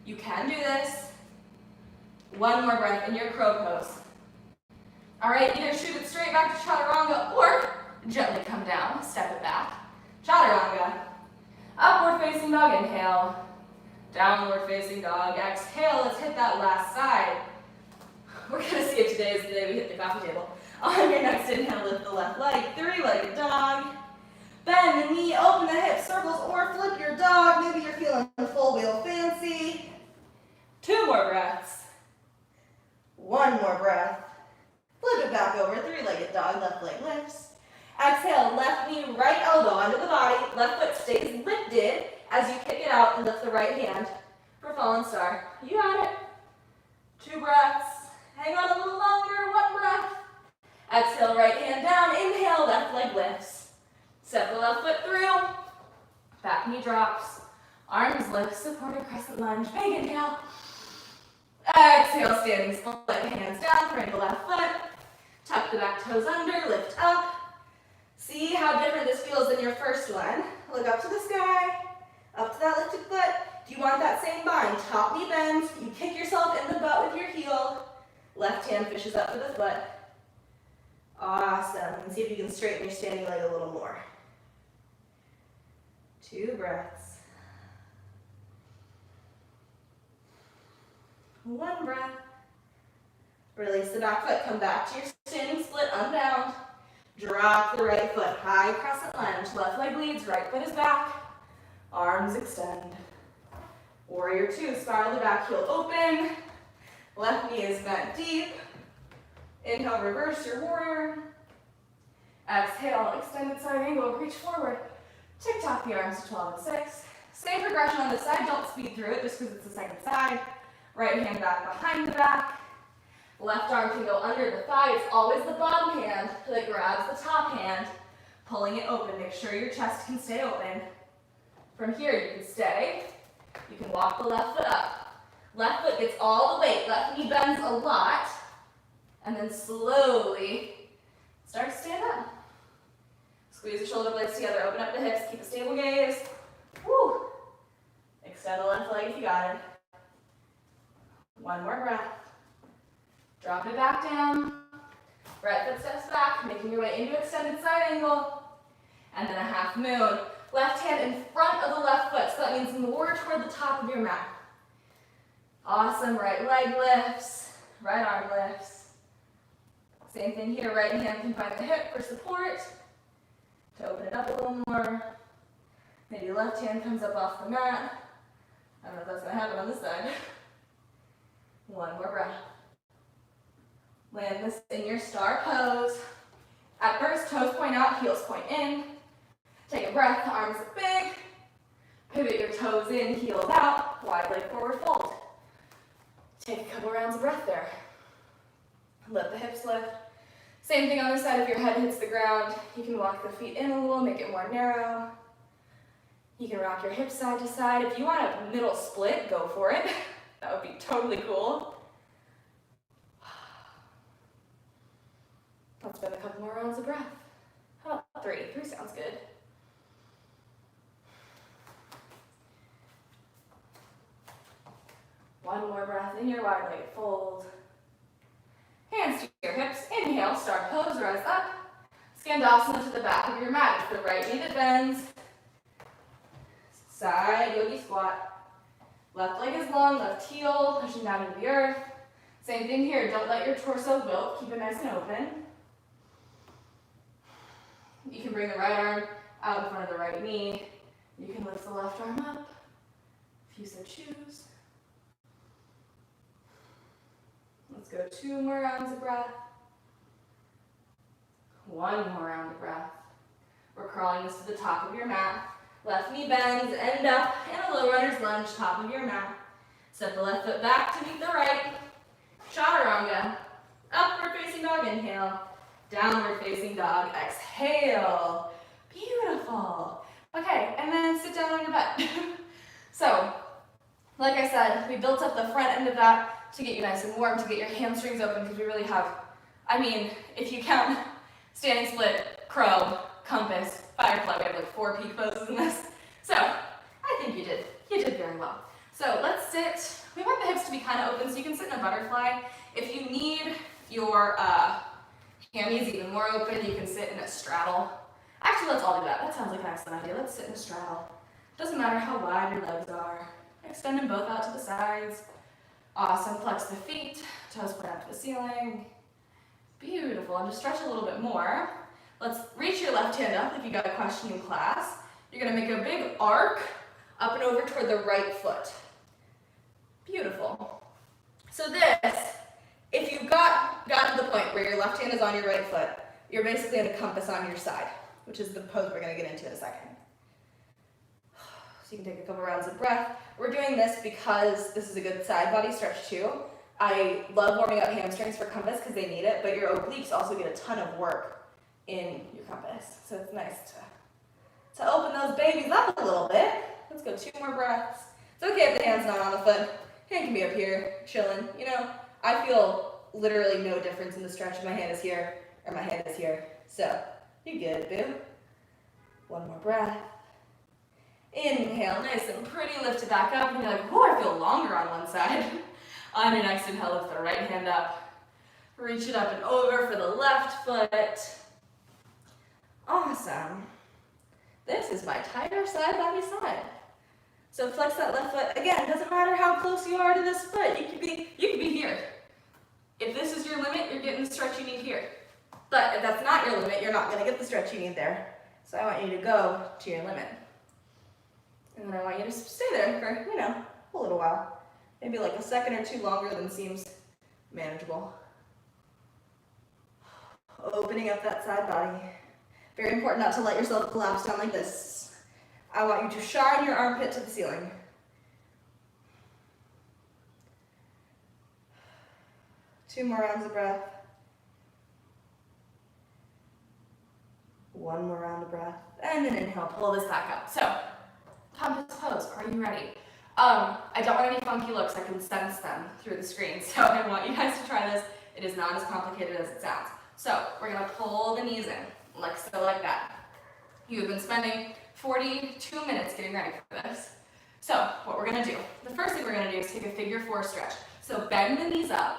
You can do this. 1 more breath in your crow pose. All right, either shoot it straight back to chaturanga or gently come down, step it back. Chaturanga. Upward facing dog, inhale. Downward facing dog, exhale. Let's hit that last side. We're gonna see if today is the day we hit the coffee table. On your next inhale, lift the left leg, 3-legged dog. Bend the knee, open the hips, circles, or flip your dog. Maybe you're feeling the full wheel fancy. 2 more breaths. 1 more breath. Flip it back over, 3-legged dog, left leg lifts. Exhale, left knee, right elbow under the body. Left foot stays lifted as you kick it out and lift the right hand for fallen star. You got it. 2 breaths. Hang on a little longer, 1 breath. Exhale, right hand down. Inhale, left leg lifts. Step the left foot through. Back knee drops. Arms lift, supported crescent lunge. Big inhale. Exhale, standing split, hands down, frame the left foot. Tuck the back toes under, lift up. See how different this feels than your first one. Look up to the sky, up to that lifted foot. Do you want that same bind? Top knee bends. You kick yourself in the butt with your heel. Left hand fishes up for the foot. Awesome. And see if you can straighten your standing leg a little more. 2 breaths. 1 breath. Release the back foot. Come back to your standing split, unbound. Drop the right foot. High crescent lunge. Left leg leads, right foot is back. Arms extend. Warrior 2. Spiral the back heel open. Left knee is bent deep. Inhale, reverse your warrior. Exhale, extended side angle, reach forward. Tick-tock the arms to 12 and 6. Same progression on this side, don't speed through it just because it's the second side. Right hand back behind the back. Left arm can go under the thigh. It's always the bottom hand that grabs the top hand, pulling it open. Make sure your chest can stay open. From here, you can stay. You can walk the left foot up. Left foot gets all the weight. Left knee bends a lot. And then slowly start to stand up. Squeeze the shoulder blades together. Open up the hips. Keep a stable gaze. Woo. Extend the left leg if you got it. 1 more breath. Drop it back down. Right foot steps back, making your way into extended side angle. And then a half moon. Left hand in front of the left foot. So that means more toward the top of your mat. Awesome. Right leg lifts. Right arm lifts. Same thing here. Right hand can find the hip for support. To open it up a little more. Maybe left hand comes up off the mat. I don't know if that's going to happen on this side. 1 more breath. Land this in your star pose. At first, toes point out, heels point in. Take a breath, arms up big. Pivot your toes in, heels out. Wide leg forward fold. Take a couple rounds of breath there. Let the hips lift. Same thing on the side. If your head hits the ground, you can walk the feet in a little, make it more narrow. You can rock your hips side to side. If you want a middle split, go for it. That would be totally cool. Let's spend a couple more rounds of breath. Oh, 3. 3 sounds good. One more breath in your wide-legged fold. Hands to your hips. Inhale, star pose, rise up. Skandasana to the back of your mat. It's the right knee that bends. Side yogi squat. Left leg is long, left heel, pushing down into the earth. Same thing here, don't let your torso wilt, keep it nice and open. You can bring the right arm out in front of the right knee. You can lift the left arm up, if you so choose. Let's go 2 more rounds of breath. 1 more round of breath. We're crawling this to the top of your mat. Left knee bends, end up in a low runner's lunge, top of your mat. Step the left foot back to meet the right. Chaturanga. Upward facing dog, inhale. Downward facing dog, exhale. Beautiful. Okay, and then sit down on your butt. So, like I said, we built up the front end of that to get you nice and warm, to get your hamstrings open, because we really have, I mean, if you count standing split, crow, compass, firefly, we have like 4 peak poses in this. So, I think you did very well. So let's sit, we want the hips to be kind of open so you can sit in a butterfly. If you need your hammies even more open, you can sit in a straddle. Actually, let's all do that. That sounds like an excellent idea. Let's sit in a straddle. Doesn't matter how wide your legs are. Extend them both out to the sides. Awesome. Flex the feet. Toes point out to the ceiling. Beautiful. And just stretch a little bit more. Let's reach your left hand up if you got a question in class. You're going to make a big arc up and over toward the right foot. Beautiful. So this, if you've got to the point where your left hand is on your right foot, you're basically in a compass on your side, which is the pose we're going to get into in a second. So you can take a couple rounds of breath. We're doing this because this is a good side body stretch too. I love warming up hamstrings for compass because they need it, but your obliques also get a ton of work in your compass. So it's nice to open those babies up a little bit. Let's go 2 more breaths. It's okay if the hand's not on the foot. Hand can be up here, chilling. You know, I feel literally no difference in the stretch if my hand is here or my hand is here. So, you're good, boo. 1 more breath. Inhale, nice and pretty, lift it back up. And you're like, oh, I feel longer on one side. On your next inhale, lift the right hand up. Reach it up and over for the left foot. Awesome. This is my tighter side body side. So flex that left foot. Again, it doesn't matter how close you are to this foot. You could be here. If this is your limit, you're getting the stretch you need here. But if that's not your limit, you're not going to get the stretch you need there. So I want you to go to your limit. And then I want you to stay there for, you know, a little while. Maybe like a second or 2 longer than seems manageable. Opening up that side body. Very important not to let yourself collapse down like this. I want you to shine your armpit to the ceiling. Two more rounds of breath. 1 more round of breath. And then inhale, pull this back up. So, compass pose, are you ready? I don't want any funky looks, I can sense them through the screen. So I want you guys to try this. It is not as complicated as it sounds. So we're gonna pull the knees in, like so, like that. You have been spending 42 minutes getting ready for this. So what we're gonna do, the first thing we're gonna do is take a figure 4 stretch. So bend the knees up,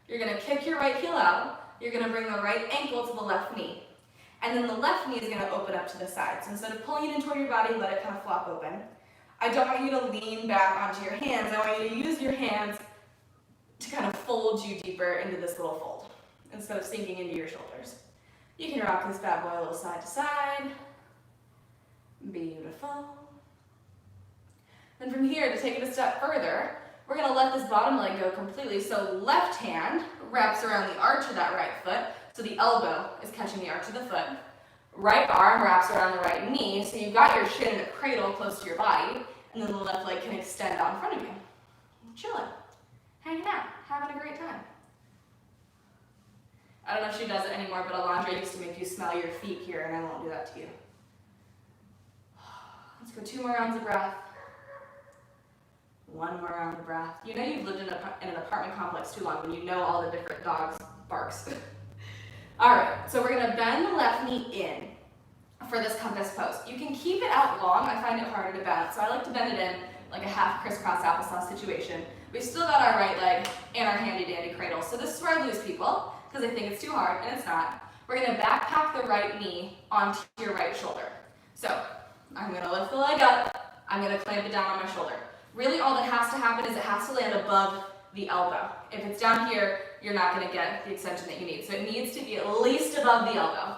you're gonna kick your right heel out, you're gonna bring the right ankle to the left knee. And then the left knee is gonna open up to the side. So instead of pulling it in toward your body, let it kind of flop open. I don't want you to lean back onto your hands. I want you to use your hands to kind of fold you deeper into this little fold instead of sinking into your shoulders. You can rock this bad boy a little side to side. Beautiful. Then from here, to take it a step further, we're gonna let this bottom leg go completely. So left hand wraps around the arch of that right foot. So the elbow is catching the arch of the foot. Right arm wraps around the right knee, so you've got your shin in a cradle close to your body, and then the left leg can extend out in front of you. Chilling, hanging out, having a great time. I don't know if she does it anymore, but Alondra used to make you smell your feet here, and I won't do that to you. Let's go 2 more rounds of breath. 1 more round of breath. You know you've lived in an apartment complex too long when you know all the different dogs' barks. All right, so we're gonna bend the left knee in for this compass pose. You can keep it out long. I find it harder to bend, so I like to bend it in like a half crisscross applesauce situation. We've still got our right leg and our handy dandy cradle. So this is where I lose people because they think it's too hard, and it's not. We're gonna backpack the right knee onto your right shoulder. So I'm gonna lift the leg up. I'm gonna clamp it down on my shoulder. Really all that has to happen is it has to land above the elbow. If it's down here, you're not gonna get the extension that you need. So it needs to be at least above the elbow.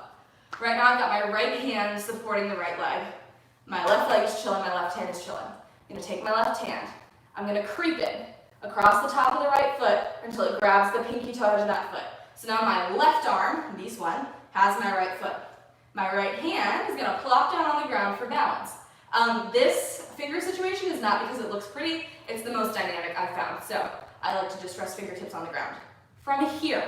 Right now I've got my right hand supporting the right leg. My left leg is chilling, my left hand is chilling. I'm gonna take my left hand, I'm gonna creep it across the top of the right foot until it grabs the pinky toe edge of that foot. So now my left arm, this one, has my right foot. My right hand is gonna plop down on the ground for balance. This finger situation is not because it looks pretty, it's the most dynamic I've found. So I like to just rest fingertips on the ground. From here,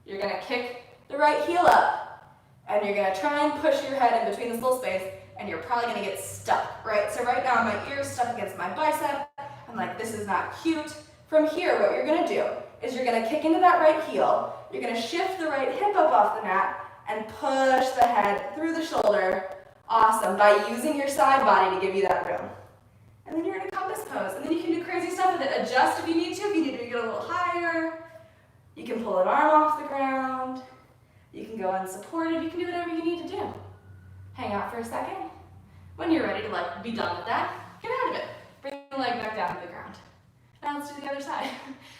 you're gonna kick the right heel up, and you're gonna try and push your head in between this little space, and you're probably gonna get stuck, right? So right now my ear is stuck against my bicep. I'm like, this is not cute. From here, what you're gonna do is you're gonna kick into that right heel, you're gonna shift the right hip up off the mat, and push the head through the shoulder. Awesome, by using your side body to give you that room. And then you're in a compass pose, and then you can do crazy stuff with it. Adjust if you need to get a little higher. You can pull an arm off the ground. You can go unsupported, you can do whatever you need to do. Hang out for a second. When you're ready to be done with that, get out of it. Bring the leg back down to the ground. Now let's do the other side.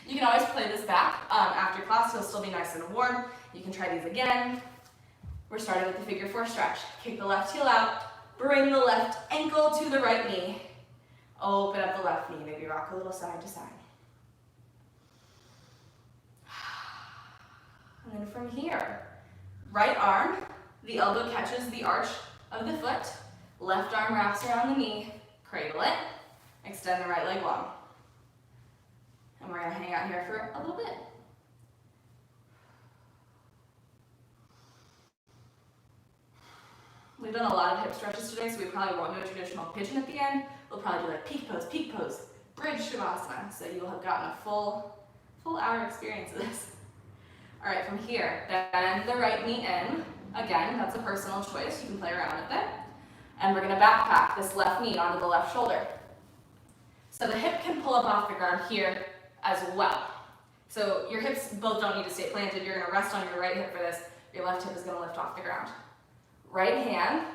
You can always play this back after class, it'll still be nice and warm. You can try these again. We're starting with the figure 4 stretch. Kick the left heel out, bring the left ankle to the right knee. Open up the left knee, maybe rock a little side to side. And then from here, right arm, the elbow catches the arch of the foot. Left arm wraps around the knee, cradle it, extend the right leg long. And we're gonna hang out here for a little bit. We've done a lot of hip stretches today, so we probably won't do a traditional pigeon at the end. We'll probably do peak pose, bridge Shavasana, so you'll have gotten a full hour experience of this. All right, from here, bend the right knee in. Again, that's a personal choice. You can play around with it. And we're gonna backpack this left knee onto the left shoulder. So the hip can pull up off the ground here as well. So your hips both don't need to stay planted. You're gonna rest on your right hip for this. Your left hip is gonna lift off the ground. Right hand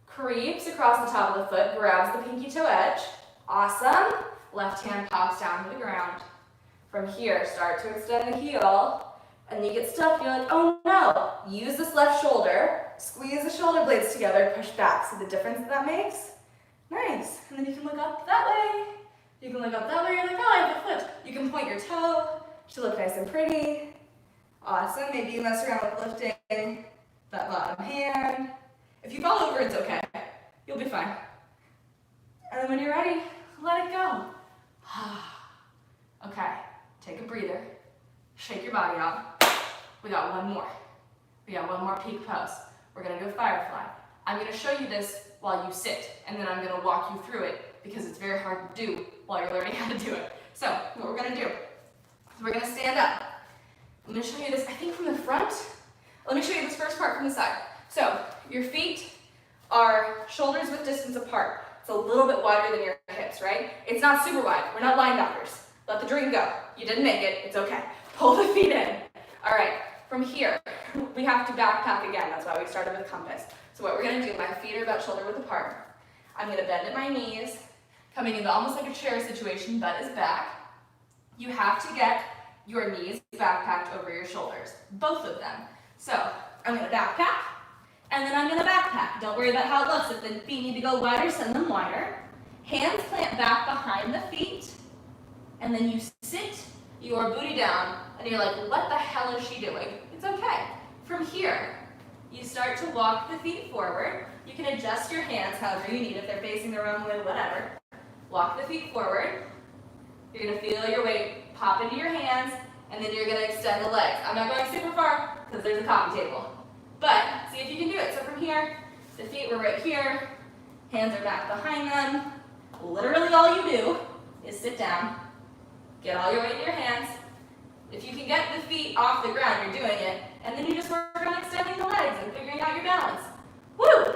creeps across the top of the foot, grabs the pinky toe edge. Awesome. Left hand pops down to the ground. From here, start to extend the heel, and you get stuck. You're like, oh no. Use this left shoulder, squeeze the shoulder blades together, push back. See the difference that makes? Nice. And then you can look up that way. You can look up that way. You're like, oh, I have a foot. You can point your toe to look nice and pretty. Awesome. Maybe you mess around with lifting that bottom hand. If you fall over, it's okay. You'll be fine. And then when you're ready, let it go. Okay, take a breather. Shake your body out. We got one more. We got one more peak pose. We're gonna do a firefly. I'm gonna show you this while you sit, and then I'm gonna walk you through it because it's very hard to do while you're learning how to do it. So what we're gonna do is we're gonna stand up. I'm gonna show you this, I think from the front. Let me show you this first part from the side. So your feet are shoulders width distance apart. It's a little bit wider than your hips, right? It's not super wide. We're not linebackers. Let the dream go. You didn't make it. It's okay. Pull the feet in. All right. From here, we have to backpack again. That's why we started with compass. So what we're going to do, my feet are about shoulder width apart. I'm going to bend at my knees, coming into almost like a chair situation. Butt is back. You have to get your knees backpacked over your shoulders, both of them. So I'm going to backpack, and then I'm going to backpack. Don't worry about how it looks. If the feet need to go wider, send them wider. Hands plant back behind the feet, and then you sit your booty down, and you're like, what the hell is she doing? It's okay. From here, you start to walk the feet forward. You can adjust your hands however you need, if they're facing the wrong way, whatever. Walk the feet forward. You're going to feel your weight pop into your hands, and then you're going to extend the legs. I'm not going super far because there's a coffee table. But see if you can do it. So from here, the feet were right here. Hands are back behind them. Literally all you do is sit down, get all your weight in your hands. If you can get the feet off the ground, you're doing it. And then you just work on extending the legs and figuring out your balance. Woo!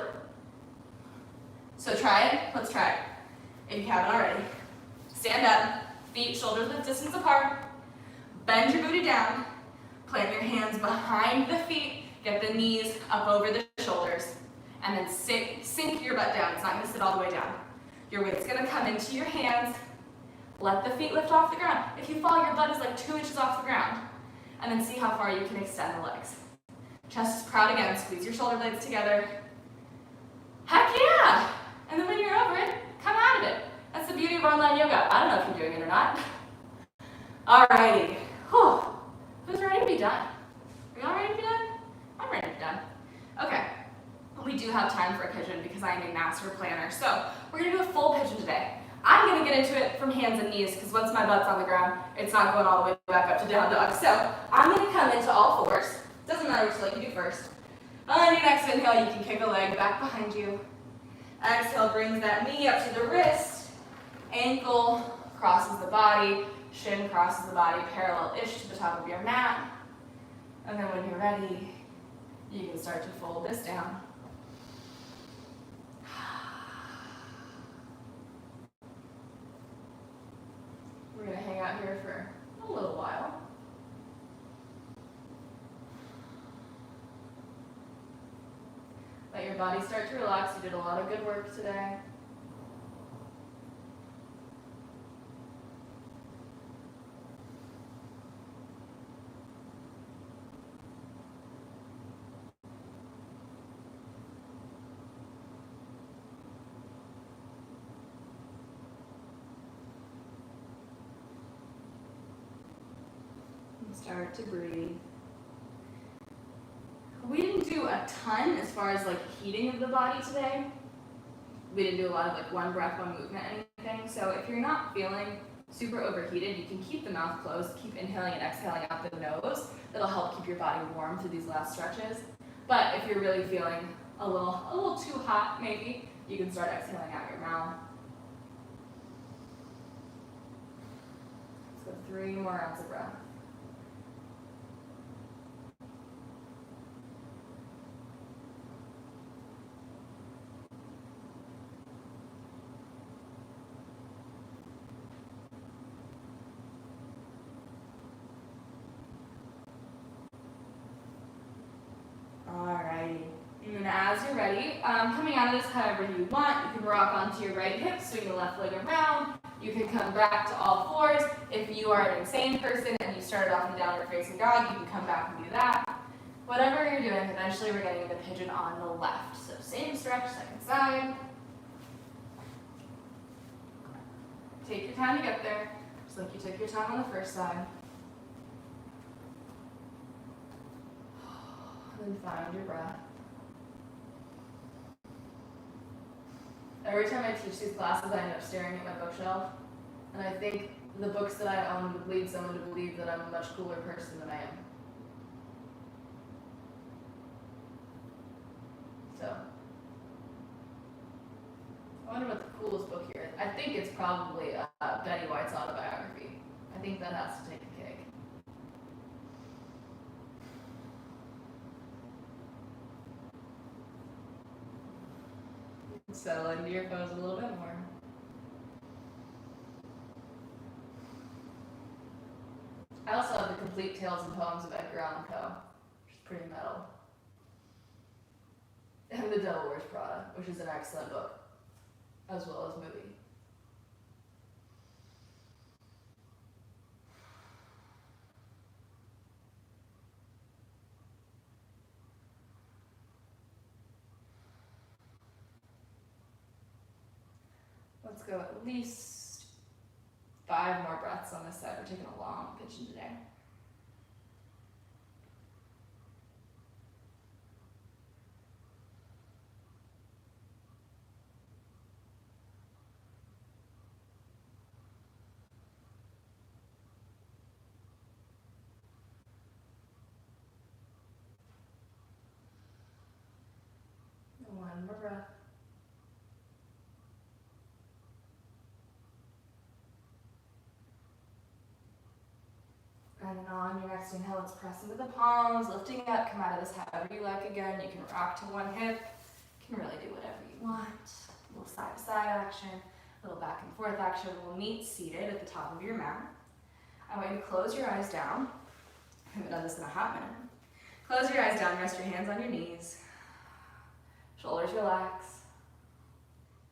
So try it. Let's try it. If you haven't already. Stand up, feet shoulders width distance apart. Bend your booty down. Plant your hands behind the feet. Get the knees up over the shoulders. And then sink your butt down. It's not going to sit all the way down. Your weight's going to come into your hands. Let the feet lift off the ground. If you fall, your butt is like 2 inches off the ground. And then see how far you can extend the legs. Chest is proud again. Squeeze your shoulder blades together. Heck yeah! And then when you're over it, come out of it. That's the beauty of online yoga. I don't know if you're doing it or not. Alrighty. Whew. Who's ready to be done? Are y'all ready to be done? I'm ready to be done. Okay. We do have time for a pigeon because I am a master planner. So we're going to do a full pigeon today. I'm going to get into it from hands and knees because once my butt's on the ground, it's not going all the way back up to down dog. So I'm going to come into all fours. Doesn't matter which leg you do first. On your next inhale, you can kick a leg back behind you. Exhale brings that knee up to the wrist. Ankle crosses the body. Shin crosses the body parallel-ish to the top of your mat. And then when you're ready, you can start to fold this down. We're going to hang out here for a little while. Let your body start to relax. You did a lot of good work today. Start to breathe. We didn't do a ton as far as like heating of the body today. We didn't do a lot of like one breath, one movement, anything. So if you're not feeling super overheated, you can keep the mouth closed, keep inhaling and exhaling out the nose. That'll help keep your body warm through these last stretches. But if you're really feeling a little too hot, maybe, you can start exhaling out your mouth. Let's go 3 more rounds of breath. Alrighty, and then as you're ready, coming out of this however you want, you can rock onto your right hip, swing the left leg around, you can come back to all fours. If you are an insane person and you started off in downward facing dog, you can come back and do that. Whatever you're doing, eventually we're getting the pigeon on the left. So same stretch, second side. Take your time to get there, just like you took your time on the first side. And then find your breath. Every time I teach these classes, I end up staring at my bookshelf, and I think the books that I own would lead someone to believe that I'm a much cooler person than I am. So, I wonder what the coolest book here is. I think it's probably Betty White's autobiography. I think that has to take the cake. Settle into your pose a little bit more. I also have the complete Tales and Poems of Edgar Allan Poe, which is pretty metal. And The Devil Wears Prada, which is an excellent book, as well as movie. Let's go at least 5 more breaths on this side. We're taking a long pigeon today. One more breath. And then on your next inhale, let's press into the palms, lifting up, come out of this however you like again. You can rock to one hip, you can really do whatever you want. A little side to side action, a little back and forth action. We'll meet seated at the top of your mat. I want you to close your eyes down. I haven't done this in a hot minute. Close your eyes down, rest your hands on your knees. Shoulders relax,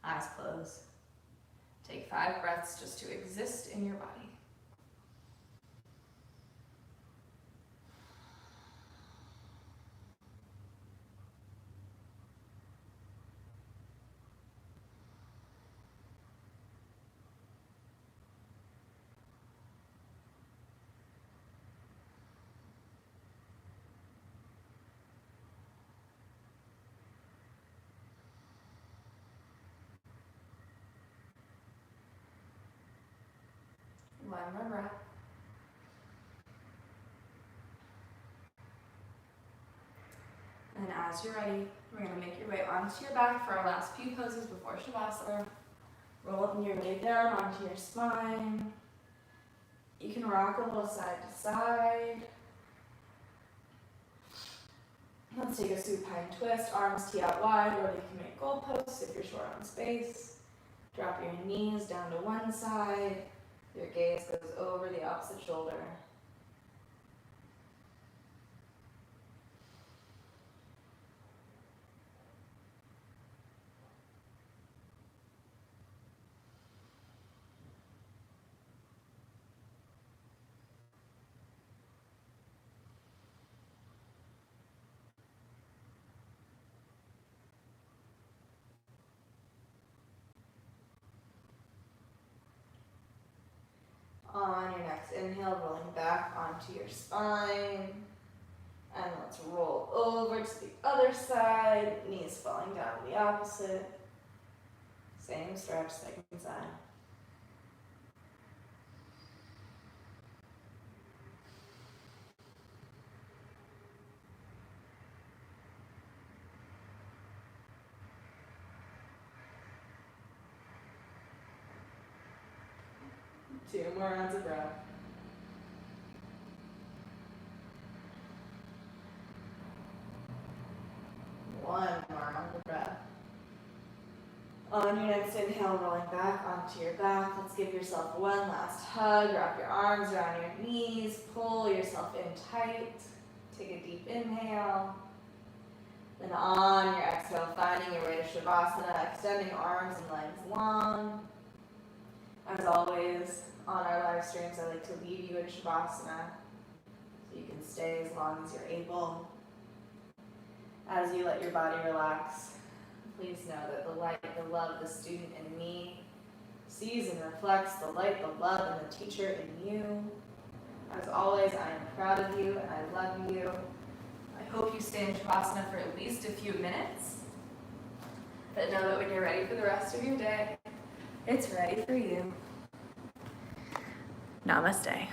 eyes closed. Take 5 breaths just to exist in your body. One more breath. And as you're ready, we're going to make your way onto your back for our last few poses before Shavasana. Roll up your way down onto your spine. You can rock a little side to side. Let's take a supine twist, arms tee out wide, or you can make goalposts if you're short on space. Drop your knees down to one side. Your gaze goes over the opposite shoulder. On your next inhale, rolling back onto your spine. And let's roll over to the other side, knees falling down to the opposite. Same stretch, second side. Two more rounds of breath. One more round of breath. On your next inhale, rolling back onto your back. Let's give yourself one last hug. Wrap your arms around your knees. Pull yourself in tight. Take a deep inhale. Then on your exhale, finding your way to Shavasana, extending arms and legs long. As always, on our live streams, I like to leave you in Shavasana so you can stay as long as you're able. As you let your body relax, please know that the light, the love, the student in me sees and reflects the light, the love, and the teacher in you. As always, I am proud of you and I love you. I hope you stay in Shavasana for at least a few minutes. But know that when you're ready for the rest of your day, it's ready for you. Namaste.